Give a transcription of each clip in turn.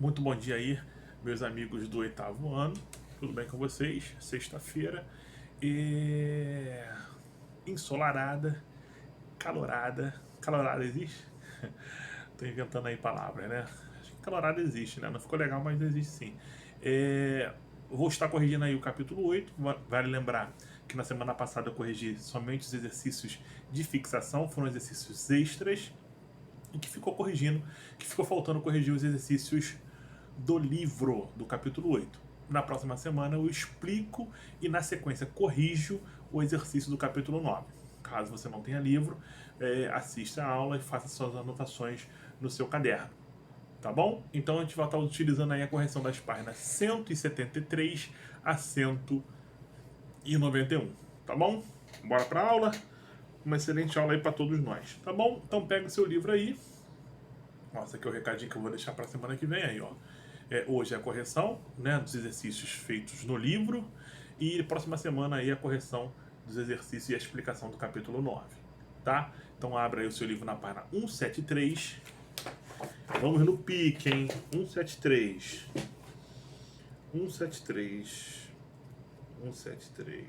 Muito bom dia aí, meus amigos do oitavo ano. Tudo bem com vocês? Sexta-feira ensolarada, calorada. Calorada existe? Tô inventando aí palavras, né? Acho que calorada existe, né? Não ficou legal, mas existe sim. Vou estar corrigindo aí o capítulo 8. Vale lembrar que na semana passada eu corrigi somente os exercícios de fixação, foram exercícios extras, e que ficou faltando corrigir os exercícios do livro do capítulo 8. Na próxima semana eu explico e na sequência corrijo o exercício do capítulo 9. Caso você não tenha livro, assista a aula e faça suas anotações no seu caderno. Tá bom? Então a gente vai estar utilizando aí a correção das páginas 173 a 191. Tá bom? Bora pra aula? Uma excelente aula aí para todos nós. Tá bom? Então pega o seu livro aí. Nossa, aqui é o recadinho que eu vou deixar para a semana que vem aí, ó. Hoje é a correção, né, dos exercícios feitos no livro, e próxima semana aí a correção dos exercícios e a explicação do capítulo 9, tá? Então abra aí o seu livro na página 173. Vamos no pique, hein? 173. 173. 173.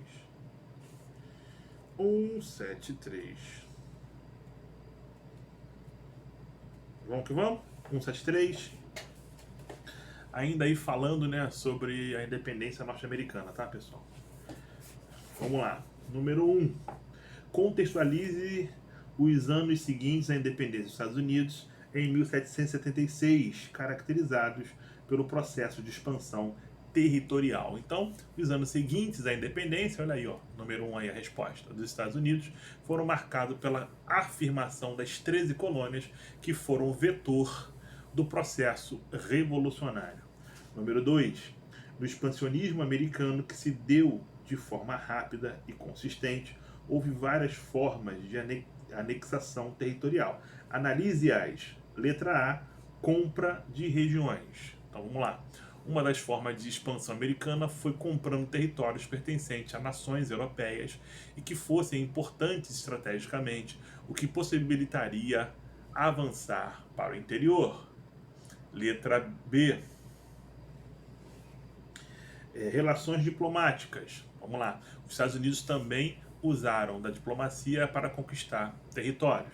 173. Vamos que vamos? 173. Ainda aí falando, né, sobre a independência norte-americana, tá, pessoal? Vamos lá. Número 1. Contextualize os anos seguintes à independência dos Estados Unidos em 1776, caracterizados pelo processo de expansão territorial. Então, os anos seguintes à independência, olha aí, ó, número 1 aí a resposta, dos Estados Unidos, foram marcados pela afirmação das 13 colônias que foram vetor do processo revolucionário. Número 2. No expansionismo americano que se deu de forma rápida e consistente, houve várias formas de anexação territorial. Analise-as. Letra A, compra de regiões. Então vamos lá. Uma das formas de expansão americana foi comprando territórios pertencentes a nações europeias e que fossem importantes estrategicamente, o que possibilitaria avançar para o interior. Letra B. Relações diplomáticas. Vamos lá. Os Estados Unidos também usaram da diplomacia para conquistar territórios.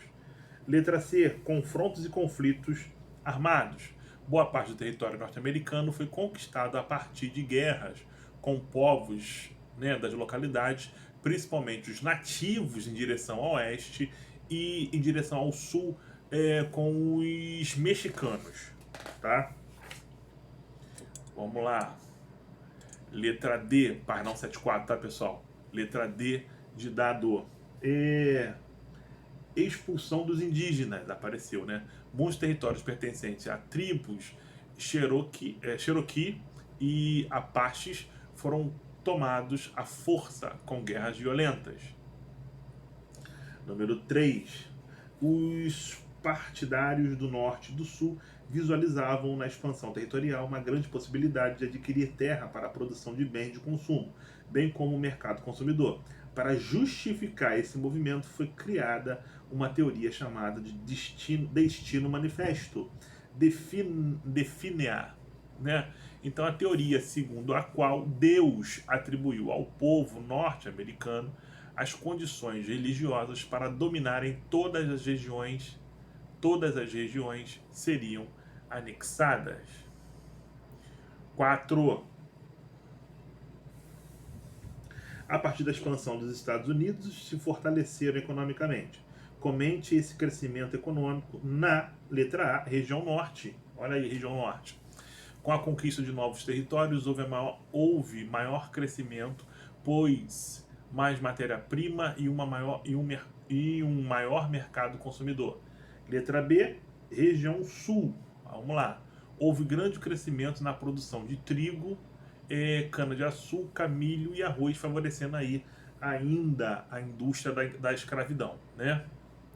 Letra C. Confrontos e conflitos armados. Boa parte do território norte-americano foi conquistado a partir de guerras com povos, né, das localidades, principalmente os nativos em direção ao oeste e em direção ao sul, com os mexicanos. Tá? Vamos lá. Letra D, página 174, tá, pessoal? Letra D de dado. Expulsão dos indígenas, apareceu, né? Muitos territórios pertencentes a tribos Cherokee e Apaches foram tomados à força com guerras violentas. Número 3. Os partidários do norte e do sul visualizavam na expansão territorial uma grande possibilidade de adquirir terra para a produção de bens de consumo, bem como o mercado consumidor. Para justificar esse movimento foi criada uma teoria chamada de destino manifesto, define-a, né? Então a teoria segundo a qual Deus atribuiu ao povo norte-americano as condições religiosas para dominarem todas as regiões seriam anexadas. 4. A partir da expansão dos Estados Unidos, se fortaleceram economicamente. Comente esse crescimento econômico na letra A, região norte. Olha aí, região norte. Com a conquista de novos territórios, houve maior crescimento, pois mais matéria-prima e um maior mercado consumidor. Letra B, região sul. Vamos lá. Houve grande crescimento na produção de trigo, cana-de-açúcar, milho e arroz, favorecendo aí ainda a indústria da escravidão, né?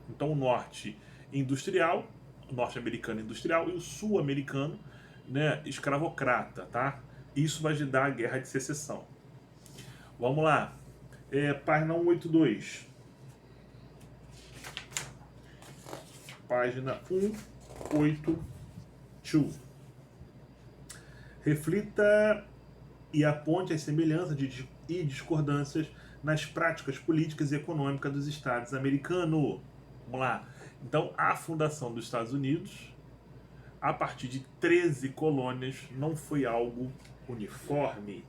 Então o norte-americano industrial e o sul-americano, né, escravocrata, tá? Isso vai dar a guerra de secessão. Vamos lá. Página 182. Página 182. Reflita e aponte as semelhanças e discordâncias nas práticas políticas e econômicas dos Estados americanos. Vamos lá. Então, a fundação dos Estados Unidos, a partir de 13 colônias, não foi algo uniforme.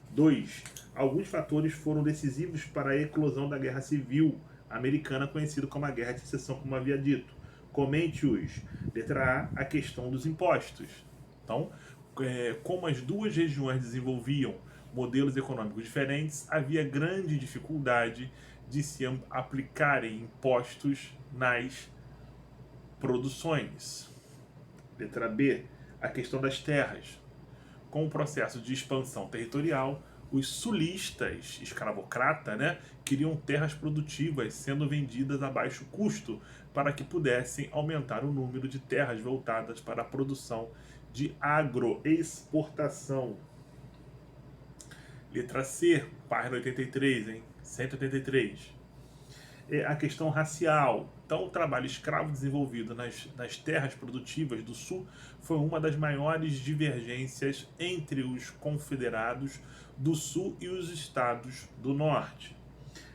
2. Alguns fatores foram decisivos para a eclosão da Guerra Civil Americana, conhecida como a Guerra de Secessão, como havia dito. Comente-os. Letra A, a questão dos impostos. Então, como as duas regiões desenvolviam modelos econômicos diferentes, havia grande dificuldade de se aplicarem impostos nas produções. Letra B, a questão das terras. Com o processo de expansão territorial, os sulistas escravocratas, queriam terras produtivas sendo vendidas a baixo custo para que pudessem aumentar o número de terras voltadas para a produção de agroexportação. Letra C, página 83, 183. É a questão racial. Então, o trabalho escravo desenvolvido nas terras produtivas do Sul foi uma das maiores divergências entre os confederados do Sul e os estados do Norte.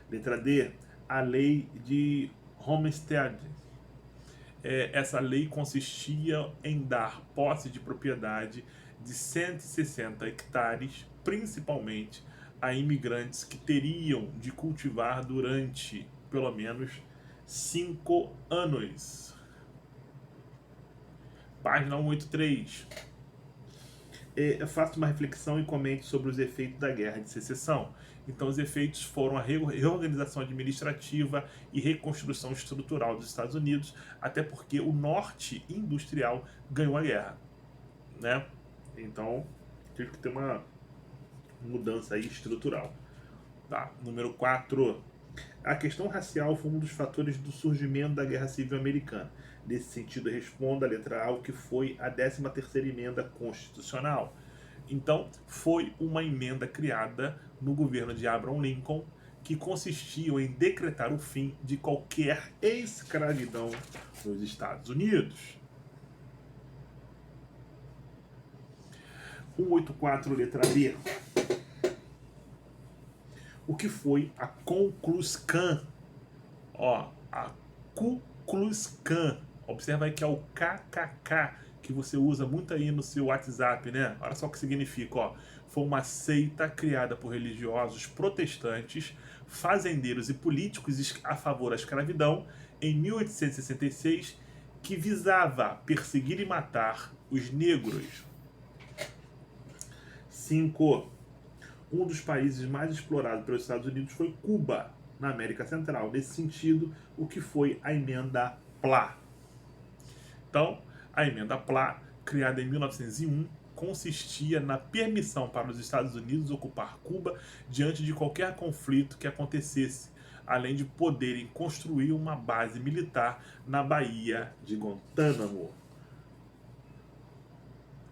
Letra D, a lei de Homestead. Essa lei consistia em dar posse de propriedade de 160 hectares, principalmente a imigrantes que teriam de cultivar durante pelo menos 5 anos. Página 183. Faça uma reflexão e comente sobre os efeitos da Guerra de Secessão. Então, os efeitos foram a reorganização administrativa e reconstrução estrutural dos Estados Unidos, até porque o norte industrial ganhou a guerra, Então, teve que ter uma mudança aí estrutural. Tá. Número 4. A questão racial foi um dos fatores do surgimento da Guerra Civil Americana. Nesse sentido, responda a letra A, o que foi a 13ª emenda constitucional. Então, foi uma emenda criada no governo de Abraham Lincoln, que consistia em decretar o fim de qualquer escravidão nos Estados Unidos. 184, letra B. O que foi a Ku Klux Klan? A Ku Klux Klan. Observa aí que é o KKK, que você usa muito aí no seu WhatsApp, Olha só o que significa, Foi uma seita criada por religiosos protestantes, fazendeiros e políticos a favor da escravidão em 1866, que visava perseguir e matar os negros. 5. Um dos países mais explorados pelos Estados Unidos foi Cuba, na América Central. Nesse sentido, o que foi a emenda PLA? Então, a emenda PLA, criada em 1901, consistia na permissão para os Estados Unidos ocupar Cuba diante de qualquer conflito que acontecesse, além de poderem construir uma base militar na Baía de Guantánamo.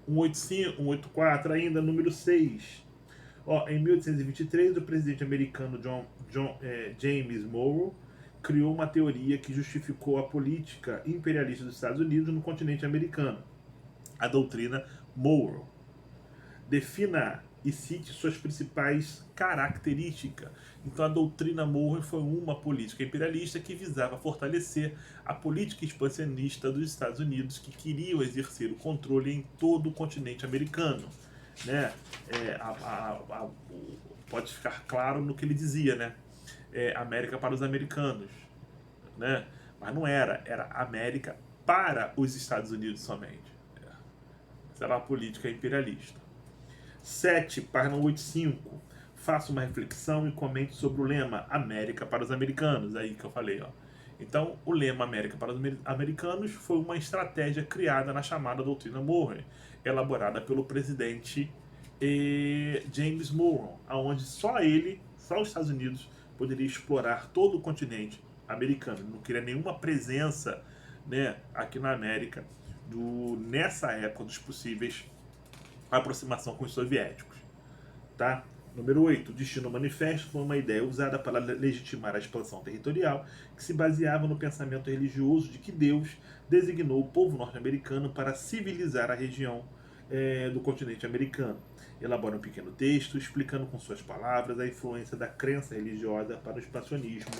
185, 184, ainda número 6. Em 1823, o presidente americano James Monroe criou uma teoria que justificou a política imperialista dos Estados Unidos no continente americano, a doutrina Monroe. Defina e cite suas principais características. Então, a doutrina Monroe foi uma política imperialista que visava fortalecer a política expansionista dos Estados Unidos, que queriam exercer o controle em todo o continente americano. Pode ficar claro no que ele dizia, América para os americanos, mas não era América para os Estados Unidos somente. Essa era a política imperialista. 7, página 85. Faça uma reflexão e comente sobre o lema América para os americanos, aí que eu falei, Então, o lema América para os americanos foi uma estratégia criada na chamada doutrina Monroe, elaborada pelo presidente James Monroe, onde só os Estados Unidos, poderia explorar todo o continente americano. Ele não queria nenhuma presença, aqui na América, nessa época dos possíveis aproximação com os soviéticos. Tá? Número 8. O Destino Manifesto foi uma ideia usada para legitimar a expansão territorial que se baseava no pensamento religioso de que Deus designou o povo norte-americano para civilizar a região do continente americano. Elabora um pequeno texto explicando com suas palavras a influência da crença religiosa para o expansionismo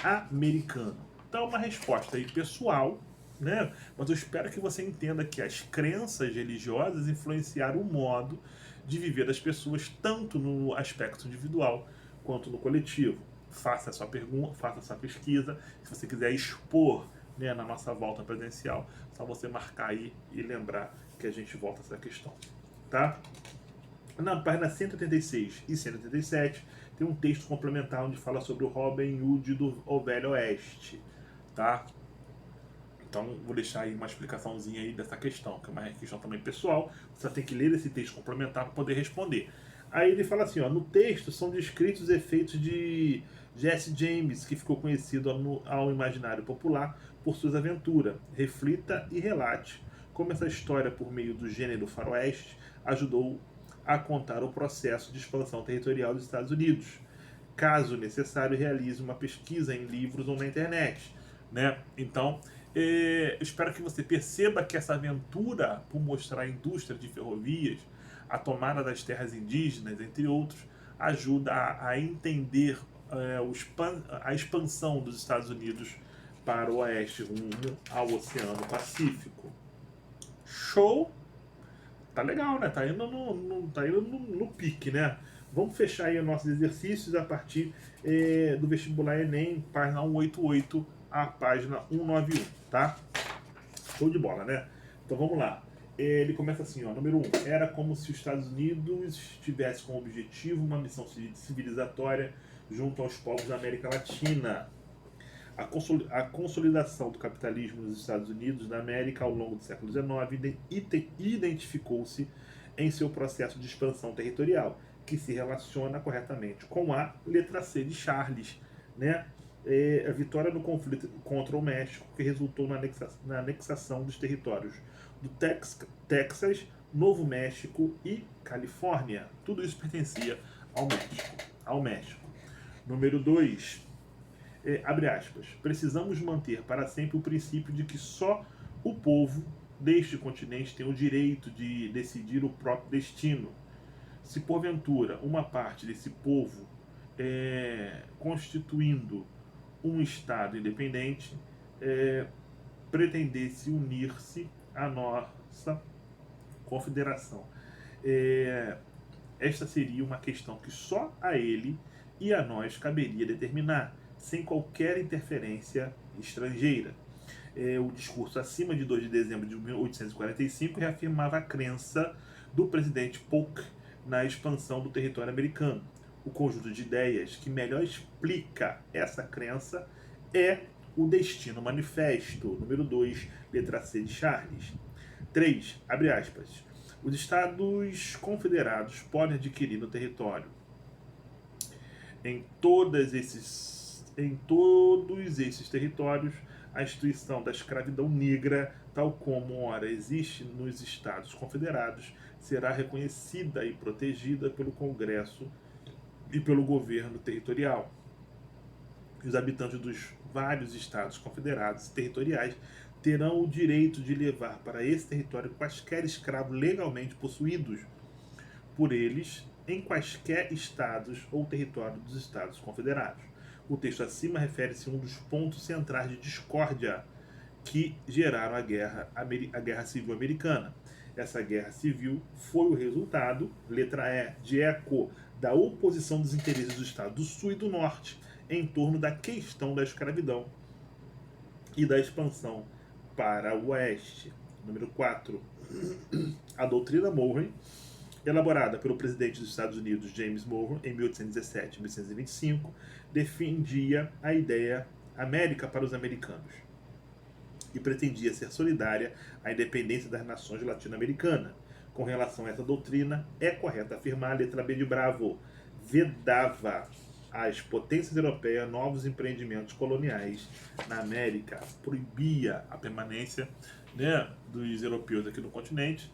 americano. Então, uma resposta aí pessoal, né? Mas eu espero que você entenda que as crenças religiosas influenciaram o modo de viver das pessoas, tanto no aspecto individual quanto no coletivo. Faça a sua pergunta, faça a sua pesquisa. Se você quiser expor, né, na nossa volta presencial, só você marcar aí e lembrar que a gente volta a essa questão, tá? Na página 186 e 187 tem um texto complementar onde fala sobre o Robin Hood do Velho Oeste, tá? Então vou deixar aí uma explicaçãozinha aí dessa questão, que é uma questão também pessoal. Você tem que ler esse texto complementar para poder responder. Aí ele fala assim, ó, no texto são descritos os efeitos de Jesse James, que ficou conhecido ao imaginário popular por suas aventuras. Reflita e relate como essa história, por meio do gênero faroeste, ajudou a contar o processo de expansão territorial dos Estados Unidos. Caso necessário, realize uma pesquisa em livros ou na internet, né? Então, espero que você perceba que essa aventura, por mostrar a indústria de ferrovias, a tomada das terras indígenas, entre outros, ajuda a entender a expansão dos Estados Unidos para o oeste, rumo ao Oceano Pacífico. Show? Tá legal, né? Tá indo no pique, né? Vamos fechar aí os nossos exercícios a partir do vestibular Enem, página 188 a página 191, tá? Show de bola, né? Então vamos lá. Ele começa assim, ó, número 1. Era como se os Estados Unidos tivesse como objetivo uma missão civilizatória junto aos povos da América Latina. A consolidação do capitalismo nos Estados Unidos da América ao longo do século XIX identificou-se em seu processo de expansão territorial, que se relaciona corretamente com a letra C de Charles, né? A vitória no conflito contra o México, que resultou na anexação dos territórios do Texas, Novo México e Califórnia. Tudo isso pertencia ao México. Número 2. Abre aspas. Precisamos manter para sempre o princípio de que só o povo deste continente tem o direito de decidir o próprio destino. Se porventura uma parte desse povo, constituindo um Estado independente, pretendesse unir-se à nossa confederação, esta seria uma questão que só a ele e a nós caberia determinar, sem qualquer interferência estrangeira. O discurso acima de 2 de dezembro de 1845 reafirmava a crença do presidente Polk na expansão do território americano. O conjunto de ideias que melhor explica essa crença é o Destino Manifesto, número 2, letra C de Charles. 3, abre aspas. Os Estados Confederados podem adquirir no território em todos esses territórios a instituição da escravidão negra, tal como ora existe nos Estados Confederados, será reconhecida e protegida pelo Congresso e pelo governo territorial. Os habitantes dos vários Estados Confederados e territoriais terão o direito de levar para esse território quaisquer escravos legalmente possuídos por eles em quaisquer estados ou território dos Estados Confederados. O texto acima refere-se a um dos pontos centrais de discórdia que geraram a Guerra Civil Americana. Essa guerra civil foi o resultado, letra E, de eco da oposição dos interesses do Estado do Sul e do Norte em torno da questão da escravidão e da expansão para o Oeste. Número 4. A doutrina Monroe, elaborada pelo presidente dos Estados Unidos, James Monroe, em 1817 e 1825, defendia a ideia América para os americanos e pretendia ser solidária à independência das nações latino-americanas. Com relação a essa doutrina, é correto afirmar a letra B de Bravo, vedava às potências europeias novos empreendimentos coloniais na América, proibia a permanência, né, dos europeus aqui no continente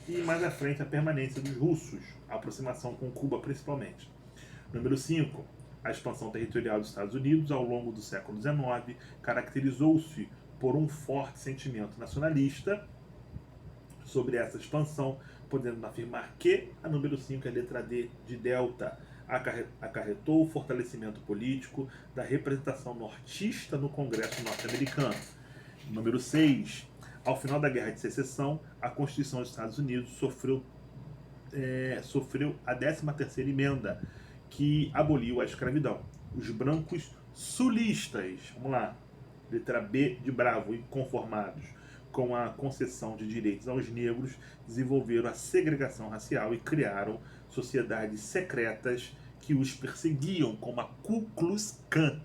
e mais à frente a permanência dos russos, a aproximação com Cuba principalmente. Número 5. A expansão territorial dos Estados Unidos ao longo do século XIX caracterizou-se por um forte sentimento nacionalista, sobre essa expansão, podendo afirmar que a número 5, a letra D de Delta, acarretou o fortalecimento político da representação nortista no Congresso norte-americano. Número 6, ao final da Guerra de Secessão, a Constituição dos Estados Unidos sofreu a 13ª emenda, que aboliu a escravidão. Os brancos sulistas, vamos lá, letra B de Bravo, inconformados com a concessão de direitos aos negros, desenvolveram a segregação racial e criaram sociedades secretas que os perseguiam, como a Ku Klux Klan.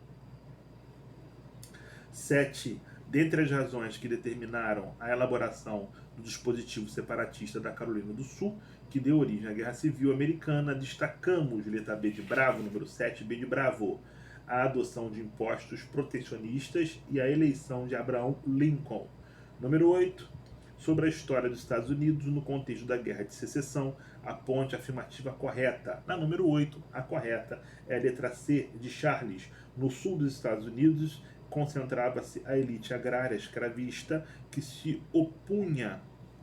7. Dentre as razões que determinaram a elaboração do dispositivo separatista da Carolina do Sul, que deu origem à Guerra Civil Americana, destacamos, letra B de Bravo, número 7, B de Bravo, a adoção de impostos protecionistas e a eleição de Abraham Lincoln. Número 8, sobre a história dos Estados Unidos no contexto da Guerra de Secessão, aponte a afirmativa correta. Na número 8, a correta é a letra C de Charles. No sul dos Estados Unidos, concentrava-se a elite agrária escravista que se opunha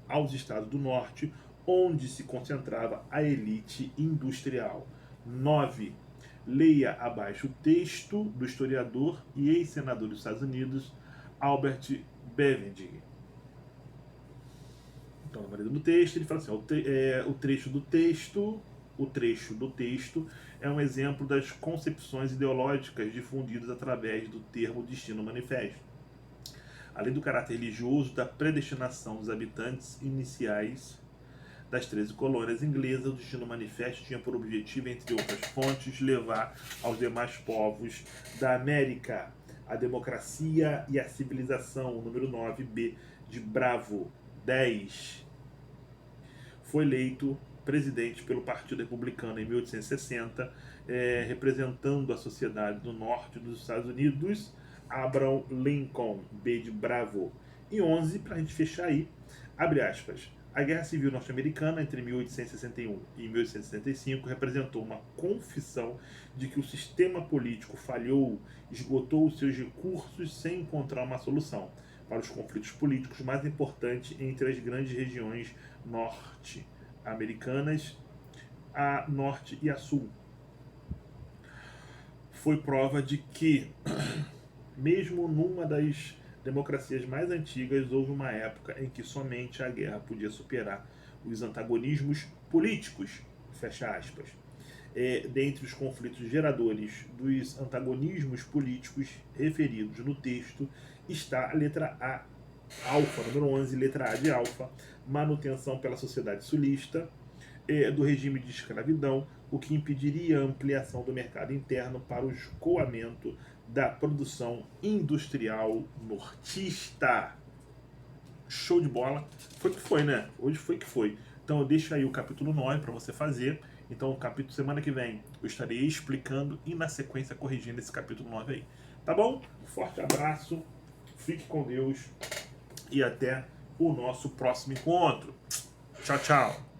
aos estados do norte, onde se concentrava a elite industrial. 9. Leia abaixo o texto do historiador e ex-senador dos Estados Unidos, Albert Bevington. Então, no texto, ele fala assim, o trecho do texto é um exemplo das concepções ideológicas difundidas através do termo Destino Manifesto. Além do caráter religioso da predestinação dos habitantes iniciais das 13 colônias inglesas, o Destino Manifesto tinha por objetivo, entre outras fontes, levar aos demais povos da América a democracia e a civilização. O número 9, B de Bravo. 10. Foi eleito presidente pelo Partido Republicano em 1860, representando a sociedade do norte dos Estados Unidos, Abraham Lincoln, B de Bravo. E 11, para a gente fechar aí, abre aspas, a Guerra Civil Norte-Americana entre 1861 e 1865 representou uma confissão de que o sistema político falhou, esgotou os seus recursos sem encontrar uma solução para os conflitos políticos mais importantes entre as grandes regiões norte-americanas, a norte e a sul. Foi prova de que, mesmo numa das democracias mais antigas, houve uma época em que somente a guerra podia superar os antagonismos políticos, fecha aspas. Dentre os conflitos geradores dos antagonismos políticos referidos no texto está a letra A, alfa, número 11, letra A de alfa, manutenção pela sociedade sulista do regime de escravidão, o que impediria a ampliação do mercado interno para o escoamento da produção industrial nortista. Show de bola. Foi que foi, né? Hoje foi que foi. Então eu deixo aí o capítulo 9 para você fazer. Então o capítulo semana que vem eu estarei explicando e na sequência corrigindo esse capítulo 9 aí. Tá bom? Um forte abraço. Fique com Deus. E até o nosso próximo encontro. Tchau, tchau.